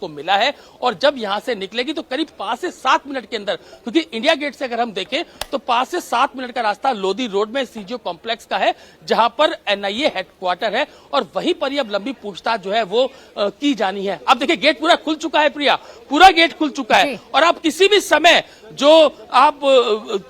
को मिला है और जब यहां से निकलेगी तो करीब 5 से 7 मिनट के अंदर, क्योंकि इंडिया गेट से अगर हम देखें तो 5 से 7 मिनट का रास्ता लोधी रोड में सीजीओ कॉम्प्लेक्स का है, जहां पर एनआईए हेडक्वार्टर है और वहीं पर अब लंबी पूछताछ जो है वो की जानी है। अब देखिए गेट पूरा खुल चुका है प्रिया, पूरा गेट खुल चुका है और आप किसी भी समय जो आप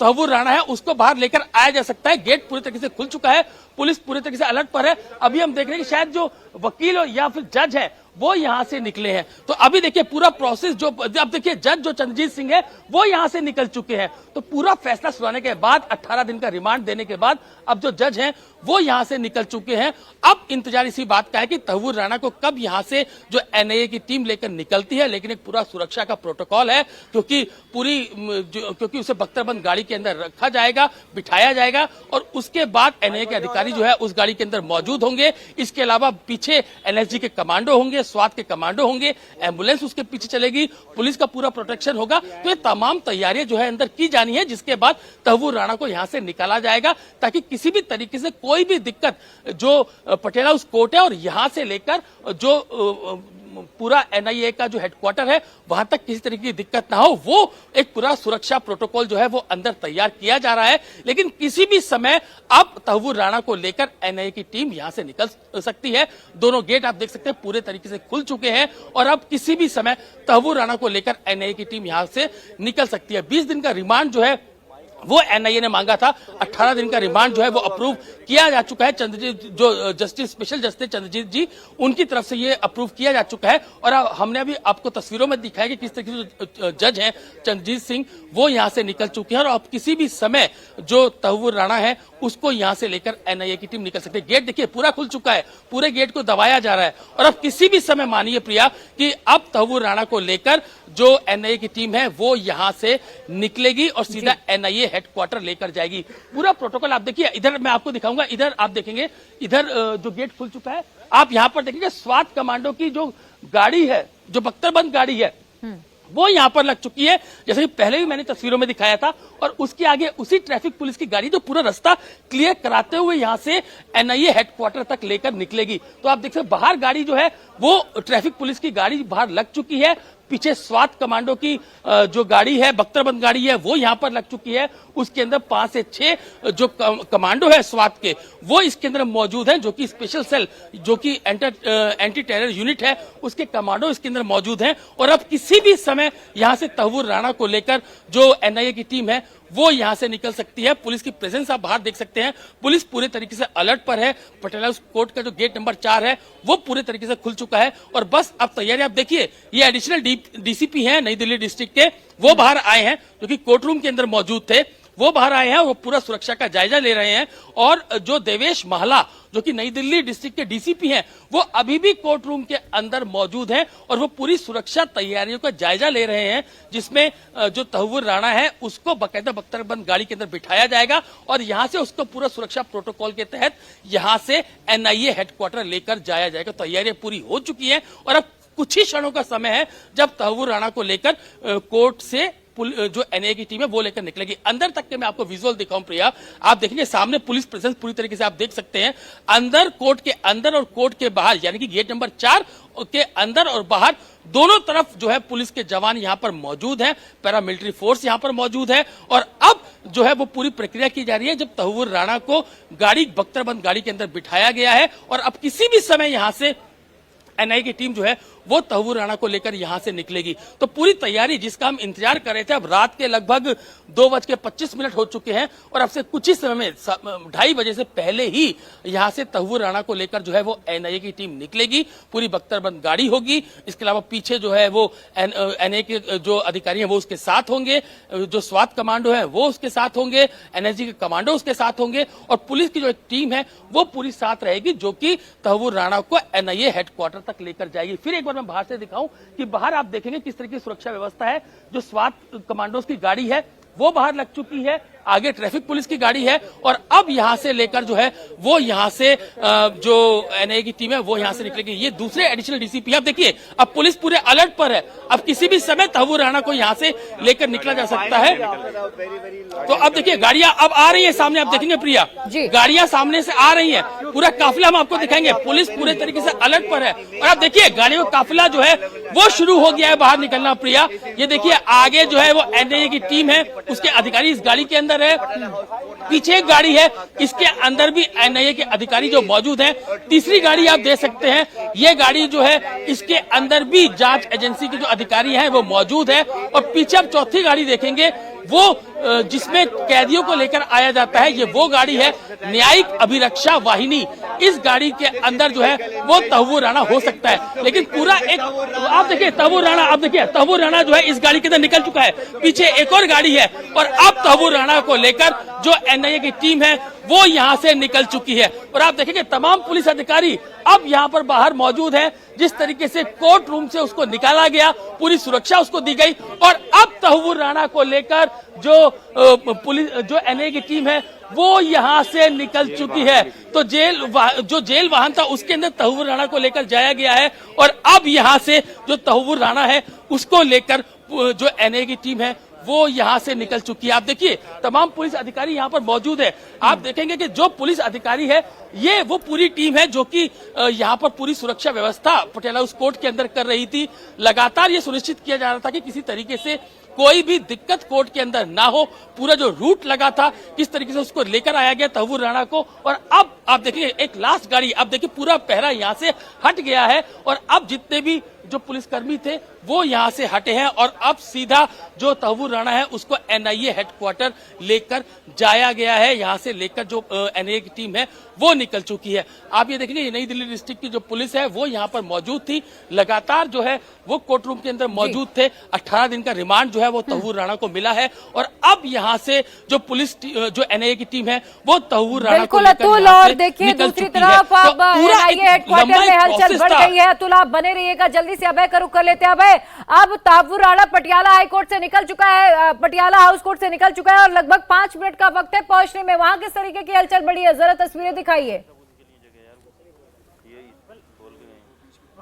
तहव्वुर राणा है उसको बाहर लेकर आया जा सकता है। गेट पूरी तरीके से खुल चुका है, पुलिस पूरी तरीके से अलर्ट पर है। अभी हम देख रहे हैं कि शायद जो वकील या फिर जज है वो यहां से निकले हैं, तो अभी देखिए पूरा प्रोसेस जो अब देखिए जज जो चंद्रजीत सिंह है वो यहां से निकल चुके हैं, तो पूरा फैसला सुनाने के बाद 18 दिन का रिमांड देने के बाद अब जो जज हैं वो यहां से निकल चुके हैं। अब इंतजार इसी बात का है कि तहव्वुर राणा को कब यहां से जो एनआईए की टीम लेकर निकलती है, लेकिन एक पूरा सुरक्षा का प्रोटोकॉल है क्योंकि उसे बख्तरबंद गाड़ी के अंदर रखा जाएगा, बिठाया जाएगा और उसके बाद एनआईए के अधिकारी जो है उस गाड़ी के अंदर मौजूद होंगे। इसके अलावा पीछे एनएसजी के कमांडो होंगे, स्वात के कमांडो होंगे, एम्बुलेंस उसके पीछे चलेगी, पुलिस का पूरा प्रोटेक्शन होगा। तो ये तमाम तैयारियां जो है अंदर की जानी है, जिसके बाद तहव्वुर राणा को यहां से निकाला जाएगा ताकि किसी भी तरीके से कोई भी दिक्कत जो पटेल हाउस कोर्ट है और यहां से लेकर जो पूरा एनआईए का जो हेडक्वार्टर है वहां तक किसी तरीके की दिक्कत ना हो, वो एक पूरा सुरक्षा प्रोटोकॉल जो है वो अंदर तैयार किया जा रहा है। लेकिन किसी भी समय अब तहव्वुर राणा को लेकर एनआईए की टीम यहां से निकल सकती है। दोनों गेट आप देख सकते हैं पूरे तरीके से खुल चुके हैं और अब किसी भी समय तहव्वुर राणा को लेकर एनआईए की टीम यहां से निकल सकती है। 20 दिन का रिमांड जो है वो एनआईए ने मांगा था, 18 दिन का रिमांड जो है वो अप्रूव किया जा चुका है। चंद्रजीत जो जस्टिस स्पेशल जस्टिस चंद्रजीत जी उनकी तरफ से ये अप्रूव किया जा चुका है और हमने अभी आपको तस्वीरों में दिखाया कि किस तरीके से जज हैं चंद्रजीत सिंह वो यहां से निकल चुके हैं और अब किसी भी समय जो तहव्वुर राणा है उसको यहां से लेकर एनआईए की टीम निकल सकती है। गेट देखिए पूरा खुल चुका है, पूरे गेट को दबाया जा रहा है और अब किसी भी समय मानिए प्रिया कि अब तहव्वुर राणा को लेकर जो एनआईए की टीम है वो यहां से निकलेगी और सीधा एनआईए हेडक्वार्टर लेकर जाएगी। पूरा प्रोटोकॉल आप देखिए, इधर मैं आपको दिखाऊंगा, इधर आप देखेंगे, इधर जो गेट खुल चुका है आप यहां पर देखेंगे स्वात कमांडो की जो गाड़ी है, जो बख्तरबंद गाड़ी है वो यहां पर लग चुकी है, जैसे कि पहले भी मैंने तस्वीरों में दिखाया था। और उसके आगे उसी ट्रैफिक पुलिस की गाड़ी जो पूरा रास्ता क्लियर कराते हुए यहां से एनआईए हेडक्वार्टर तक लेकर निकलेगी। तो आप देख सकते बाहर गाड़ी जो है वो ट्रैफिक पुलिस की गाड़ी बाहर लग चुकी है, पीछे स्वात कमांडो की जो गाड़ी है, बख्तरबंद गाड़ी है, वो यहां पर लग चुकी है। उसके अंदर 5 से 6 जो कमांडो है स्वात के वो इसके अंदर मौजूद हैं, जो कि स्पेशल सेल जो कि एंटी टेरर यूनिट है उसके कमांडो इसके अंदर मौजूद हैं। और अब किसी भी समय यहां से तहव्वुर राणा को लेकर जो एनआईए की टीम है वो यहां से निकल सकती है। पुलिस की प्रेजेंस आप बाहर देख सकते हैं, पुलिस पूरे तरीके से अलर्ट पर है। पटेल हाउस कोर्ट का जो गेट नंबर 4 है वो पूरे तरीके से खुल चुका है और बस अब तैयारी आप देखिए। ये एडिशनल डीसीपी हैं नई दिल्ली डिस्ट्रिक्ट के, वो बाहर आए हैं जो कि कोर्ट रूम के अंदर मौजूद थे, वो बाहर आए हैं, वो पूरा सुरक्षा का जायजा ले रहे हैं। और जो देवेश महला जो कि नई दिल्ली डिस्ट्रिक्ट के डीसीपी हैं वो अभी भी कोर्ट रूम के अंदर मौजूद हैं और वो पूरी सुरक्षा तैयारियों का जायजा ले रहे हैं, जिसमें जो तहव्वुर राणा है उसको बाकायदा बख्तरबंद गाड़ी के अंदर बिठाया जाएगा और यहां से उसको पूरा सुरक्षा प्रोटोकॉल के तहत यहां से एनआईए हेडक्वार्टर लेकर जाया जाएगा। तैयारियां पूरी हो चुकी हैं और अब कुछ ही क्षणों का समय है जब तहव्वुर राणा को लेकर कोर्ट से जो एनआईए की टीम है वो लेकर निकलेगी। अंदर तक के मैं आपको विजुअल दिखाऊं प्रिया, आप देखेंगे सामने पुलिस प्रेजेंस पूरी तरीके से आप देख सकते हैं। अंदर कोर्ट के अंदर और कोर्ट के बाहर यानी कि गेट नंबर 4 के अंदर और बाहर दोनों तरफ जो है पुलिस के जवान यहां पर मौजूद हैं, पैरामिलिट्री फोर्स यहां पर मौजूद है। और अब जो है वो पूरी प्रक्रिया की जा रही है जब तहव्वुर राणा को गाड़ी बख्तरबंद गाड़ी के अंदर बिठाया गया है और अब किसी भी समय यहां से एनआईए की टीम जो है वो तहव्वुर राणा को लेकर यहां से निकलेगी। तो पूरी तैयारी जिसका हम इंतजार कर रहे थे, अब रात के लगभग 2:25 हो चुके हैं और अब से कुछ ही समय में 2:30 बजे से पहले ही यहां से तहव्वुर राणा को लेकर जो है वो एनआईए की टीम निकलेगी। पूरी बख्तरबंद गाड़ी होगी, इसके अलावा पीछे जो है वो एनआईए के जो अधिकारी हैं वो उसके साथ होंगे, जो स्वात कमांडो है वो उसके साथ होंगे, एनएसजी के कमांडो उसके साथ होंगे और पुलिस की जो एक टीम है वो पूरी साथ रहेगी जो कि तहव्वुर राणा को एनआईए हेडक्वार्टर तक लेकर जाएगी। फिर एक बार मैं बाहर से दिखाऊं कि बाहर आप देखेंगे किस तरह की सुरक्षा व्यवस्था है। जो स्वात कमांडोज की गाड़ी है वो बाहर लग चुकी है, आगे ट्रैफिक पुलिस की गाड़ी है और अब यहां से लेकर जो है वो यहां से जो एनआईए की टीम है वो यहां से निकलेगी। ये दूसरे एडिशनल डीसीपी आप देखिए, अब पुलिस पूरे अलर्ट पर है, अब किसी भी समय तहव्वुर राणा को यहां से लेकर निकला जा सकता है। तो अब देखिए गाड़ियां अब आ रही है सामने, आप देखेंगे प्रिया गाड़ियां सामने से आ रही है, पूरा काफिला हम आपको दिखाएंगे। पुलिस पूरे तरीके से अलर्ट पर है और आप देखिए गाड़ियों का काफिला जो है वो शुरू हो गया है बाहर निकलना। प्रिया, ये देखिए आगे जो है वो एनआईए की टीम है, उसके अधिकारी इस गाड़ी के अंदर है, पीछे एक गाड़ी है, इसके अंदर भी एनआईए के अधिकारी जो मौजूद हैं। तीसरी गाड़ी आप देख सकते हैं, ये गाड़ी जो है इसके अंदर भी जांच एजेंसी के जो अधिकारी हैं वो मौजूद है। और पीछे आप चौथी गाड़ी देखेंगे, वो जिसमें कैदियों को लेकर आया जाता है, ये वो गाड़ी है न्यायिक अभिरक्षा वाहिनी। इस गाड़ी के अंदर जो है वो तहव्वुर राणा हो सकता है, लेकिन पूरा एक आप देखिए तहव्वुर राणा, आप देखिए तहव्वुर राणा जो है इस गाड़ी के अंदर निकल चुका है, पीछे एक और गाड़ी है और अब तहव्वुर राणा को लेकर जो एनआईए की टीम है वो यहां से निकल चुकी है। और आप देखेंगे तमाम पुलिस अधिकारी अब यहां पर बाहर मौजूद हैं। जिस तरीके से कोर्ट रूम से उसको निकाला गया, पूरी सुरक्षा उसको दी गई और अब तहव्वुर राणा को लेकर जो पुलिस जो एनआईए की टीम है वो यहां से निकल चुकी है। तो जो जेल वाहन था उसके अंदर तहव्वुर राणा को लेकर जाया गया है और अब यहां से जो तहव्वुर राणा है उसको लेकर जो एनआईए की टीम है वो यहां से निकल चुकी है। आप देखिए तमाम पुलिस अधिकारी यहां पर मौजूद है। आप देखेंगे कि जो पुलिस अधिकारी है ये वो पूरी टीम है जो कि यहां पर पूरी सुरक्षा व्यवस्था पटियाला हाउस कोर्ट के अंदर कर रही थी। लगातार ये सुनिश्चित किया जा रहा था कि किसी तरीके से कोई भी दिक्कत कोर्ट के अंदर ना हो। पूरा जो रूट लगा था किस तरीके से उसको लेकर आया गया तहव्वुर राणा को। और अब आप देखिए एक लास्ट गाड़ी, अब देखिए पूरा पहरा यहां से हट गया है और अब जितने भी जो पुलिसकर्मी थे वो यहां से हटे हैं और अब सीधा जो तहव्वुर राणा है उसको एनआईए हेडक्वार्टर लेकर जाया गया है। यहां से लेकर जो एनआईए की टीम है वो निकल चुकी है। आप ये देखेंगे ये नई दिल्ली डिस्ट्रिक्ट की जो पुलिस है वो यहां पर मौजूद थी, लगातार जो है वो कोर्ट रूम के अंदर मौजूद थे। 18 दिन का रिमांड जो है वो तहव्वुर राणा को मिला है और अब यहां से जो पुलिस जो एनआईए की टीम है वो तहव्वुर राणा को लेकर और देखिए दूसरी तरफ अब एनआईए हेडक्वार्टर में हलचल बढ़ गई है। अतुल आप बने रहिएगा, जल्दी से अभय का रुख कर लेते हैं। अभय, अब तहव्वुर राणा पटियाला हाई कोर्ट से निकल चुका है, पटियाला हाउस कोर्ट से निकल चुका है और लगभग 5 मिनट का वक्त है पहुंचने में। वहां किस तरीके की हलचल बढ़ी है, जरा तस्वीरें दिखाइए।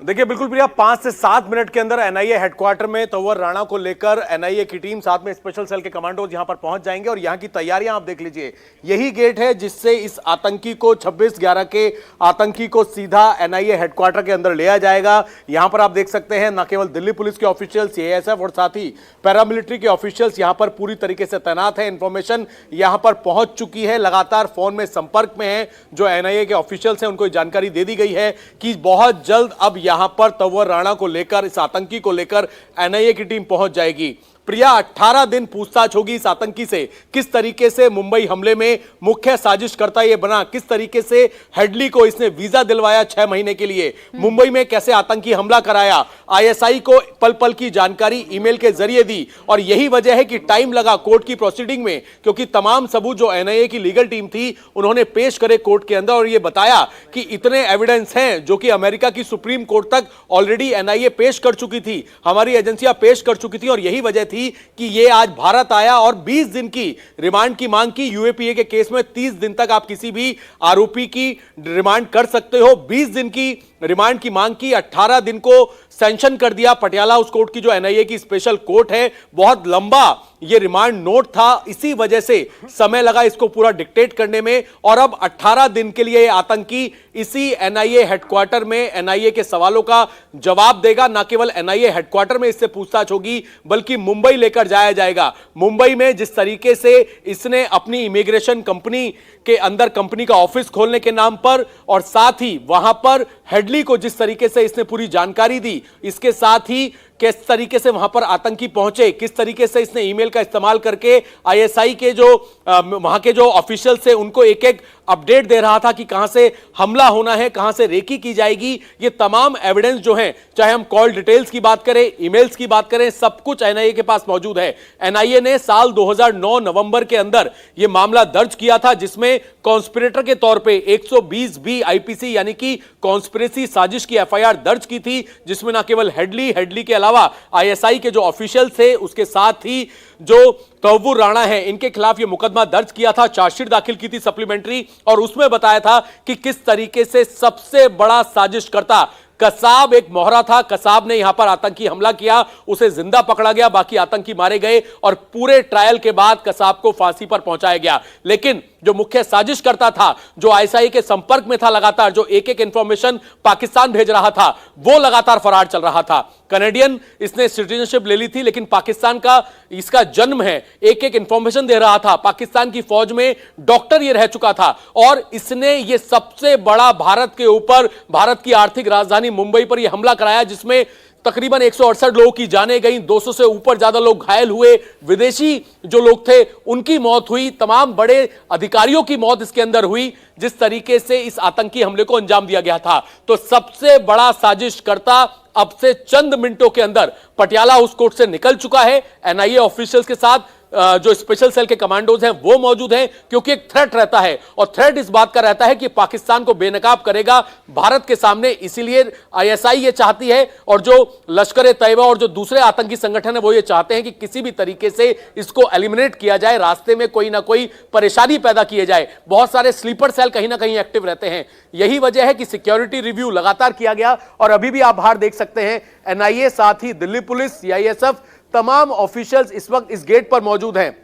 देखिए बिल्कुल प्रिया, 5 से 7 मिनट के अंदर एनआईए हेडक्वार्टर में तहव्वुर राणा को लेकर एनआईए की टीम साथ में स्पेशल सेल के कमांडोज यहां पर पहुंच जाएंगे और यहां की तैयारियां आप देख लीजिए। यही गेट है जिससे इस आतंकी को 26/11 के आतंकी को सीधा एनआईए हेडक्वार्टर के अंदर ले जाएगा। यहां पर आप देख सकते हैं न केवल दिल्ली पुलिस के ऑफिशियल्स, एएसएफ और साथ ही पैरामिलिट्री के ऑफिशियल्स यहां पर पूरी तरीके से तैनात है। इंफॉर्मेशन यहां पर पहुंच चुकी है, लगातार फोन में संपर्क में है जो एनआईए के ऑफिशियल्स हैं, उनको जानकारी दे दी गई है कि बहुत जल्द अब यहां पर तहव्वुर राणा को लेकर, इस आतंकी को लेकर एनआईए की टीम पहुंच जाएगी। प्रिया, 18 दिन पूछताछ होगी इस आतंकी से, किस तरीके से मुंबई हमले में मुख्य साजिशकर्ता ये बना, किस तरीके से हेडली को इसने वीजा दिलवाया 6 महीने के लिए, मुंबई में कैसे आतंकी हमला कराया, आईएसआई को पल पल की जानकारी ईमेल के जरिए दी। और यही वजह है कि टाइम लगा कोर्ट की प्रोसीडिंग में, क्योंकि तमाम सबूत जो एनआईए की लीगल टीम थी उन्होंने पेश करे कोर्ट के अंदर और यह बताया कि इतने एविडेंस हैं जो कि अमेरिका की सुप्रीम कोर्ट तक ऑलरेडी एनआईए पेश कर चुकी थी, हमारी एजेंसियां पेश कर चुकी थी। और यही वजह थी कि ये आज भारत आया और 20 दिन की रिमांड की मांग की। यूएपीए के केस में 30 दिन तक आप किसी भी आरोपी की रिमांड कर सकते हो, 20 दिन की रिमांड की मांग की, 18 दिन को सैंक्शन कर दिया पटियाला हाउस कोर्ट की जो एनआईए की स्पेशल कोर्ट है। बहुत लंबा ये रिमांड नोट था, इसी वजह से समय लगा इसको पूरा डिक्टेट करने में। और अब 18 दिन के लिए आतंकी इसी एनआईए हेडक्वार्टर में एनआईए के सवालों का जवाब देगा। न केवल एनआईए हेडक्वार्टर में इससे पूछताछ होगी बल्कि मुंबई लेकर जाया जाएगा। मुंबई में जिस तरीके से इसने अपनी इमिग्रेशन कंपनी के अंदर कंपनी का ऑफिस खोलने के नाम पर और साथ ही वहां पर हेडली को जिस तरीके से इसने पूरी जानकारी दी, इसके साथ ही किस तरीके से वहां पर आतंकी पहुंचे, किस तरीके से इसने ईमेल का इस्तेमाल करके आईएसआई के जो वहां के जो ऑफिशियल्स थे उनको एक एक अपडेट दे रहा था कि कहां से हमला होना है, कहां से रेकी की जाएगी। ये तमाम एविडेंस जो हैं, चाहे हम कॉल डिटेल्स की बात करें, ईमेल्स की बात करें, सब कुछ एनआईए के पास मौजूद है। एनआईए ने साल 2009 नवंबर के अंदर यह मामला दर्ज किया था जिसमें कॉन्स्पिरेटर के तौर पे 120B आईपीसी यानी कि कॉन्स्पिरेसी साजिश की एफआईआर दर्ज की थी, जिसमें न केवल हेडली के अलावा आईएसआई के जो ऑफिशियल थे उसके साथ ही जो तहव्वुर राणा है इनके खिलाफ यह मुकदमा दर्ज किया था, चार्जशीट दाखिल की थी सप्लीमेंट्री, और उसमें बताया था कि किस तरीके से सबसे बड़ा साजिशकर्ता कसाब एक मोहरा था। कसाब ने यहां पर आतंकी हमला किया, उसे जिंदा पकड़ा गया, बाकी आतंकी मारे गए और पूरे ट्रायल के बाद कसाब को फांसी पर पहुंचाया गया। लेकिन जो मुख्य साजिशकर्ता था, जो आईएसआई के संपर्क में था लगातार, जो एक एक इंफॉर्मेशन पाकिस्तान भेज रहा था, वो लगातार फरार चल रहा था। कनेडियन इसने सिटीजनशिप ले ली थी, लेकिन पाकिस्तान का इसका जन्म है, एक एक इंफॉर्मेशन दे रहा था, पाकिस्तान की फौज में डॉक्टर ये रह चुका था और इसने ये सबसे बड़ा भारत के ऊपर, भारत की आर्थिक राजधानी मुंबई पर यह हमला कराया, जिसमें तकरीबन 168 लोगों की जानें गई, 200 से ऊपर ज्यादा लोग घायल हुए, विदेशी जो लोग थे उनकी मौत हुई, तमाम बड़े अधिकारियों की मौत इसके अंदर हुई, जिस तरीके से इस आतंकी हमले को अंजाम दिया गया था। तो सबसे बड़ा साजिशकर्ता अब से चंद मिनटों के अंदर पटियाला हाउस कोर्ट से निकल चुका है। एनआईए ऑफिशियल्स के साथ जो स्पेशल सेल के कमांडोज हैं वो मौजूद हैं, क्योंकि एक थ्रेट रहता है और थ्रेट इस बात का रहता है कि पाकिस्तान को बेनकाब करेगा भारत के सामने। इसीलिए आईएसआई ये चाहती है और जो लश्कर तैयबा और जो दूसरे आतंकी संगठन है वो ये चाहते हैं कि किसी भी तरीके से इसको एलिमिनेट किया जाए, रास्ते में कोई ना कोई परेशानी पैदा किए जाए। बहुत सारे स्लीपर सेल कहीं ना कहीं एक्टिव रहते हैं। यही वजह है कि सिक्योरिटी रिव्यू लगातार किया गया और अभी भी आप बाहर देख सकते हैं एनआईए, साथ ही दिल्ली पुलिस, सीआईएसएफ, तमाम ऑफिशियल्स इस वक्त इस गेट पर मौजूद हैं।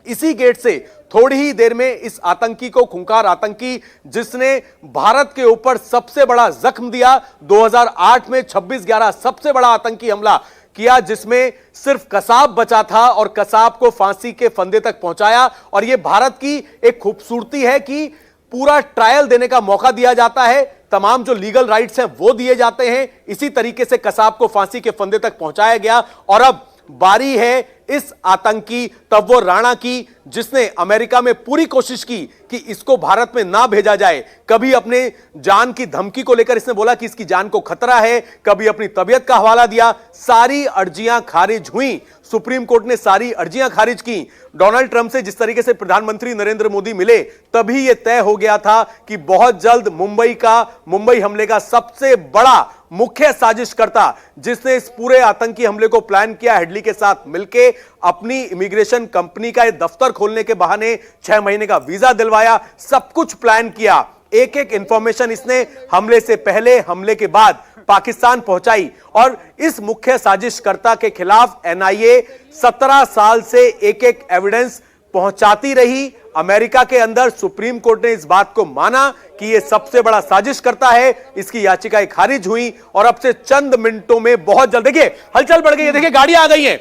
इसी गेट से थोड़ी ही देर में इस आतंकी को, खूंखार आतंकी जिसने भारत के ऊपर सबसे बड़ा जख्म दिया, 2008 में 26/11 सबसे बड़ा आतंकी हमला किया, जिसमें सिर्फ कसाब बचा था और कसाब को फांसी के फंदे तक पहुंचाया। और यह भारत की एक खूबसूरती है कि पूरा ट्रायल देने का मौका दिया जाता है, तमाम जो लीगल राइट्स हैं वो दिए जाते हैं। इसी तरीके से कसाब को फांसी के फंदे तक पहुंचाया गया और अब बारी है इस आतंकी तव्वुर राणा की, जिसने अमेरिका में पूरी कोशिश की कि इसको भारत में ना भेजा जाए। कभी अपने जान की धमकी को लेकर इसने बोला कि इसकी जान को खतरा है, कभी अपनी तबीयत का हवाला दिया। सारी अर्जियां खारिज हुई, सुप्रीम कोर्ट ने सारी अर्जियां खारिज की। डोनाल्ड ट्रंप से जिस तरीके से प्रधानमंत्री नरेंद्र मोदी मिले, तभी यह तय हो गया था कि बहुत जल्द मुंबई हमले का सबसे बड़ा मुख्य साजिशकर्ता, जिसने इस पूरे आतंकी हमले को प्लान किया, हेडली के साथ मिलकर अपनी इमिग्रेशन कंपनी का दफ्तर खोलने के बहाने 6 महीने का वीजा दिलवाया, सब कुछ प्लान किया। एक एक इंफॉर्मेशन इसने हमले से पहले, हमले के बाद पाकिस्तान पहुंचाई और इस मुख्य साजिशकर्ता के खिलाफ एनआईए 17 साल से एक एक एविडेंस पहुंचाती रही। अमेरिका के अंदर सुप्रीम कोर्ट ने इस बात को माना कि यह सबसे बड़ा साजिशकर्ता है, इसकी याचिकाएं खारिज हुई और अब से चंद मिनटों में बहुत जल्द देखिए हलचल बढ़ गई है। देखिए गाड़ियां आ गई हैं,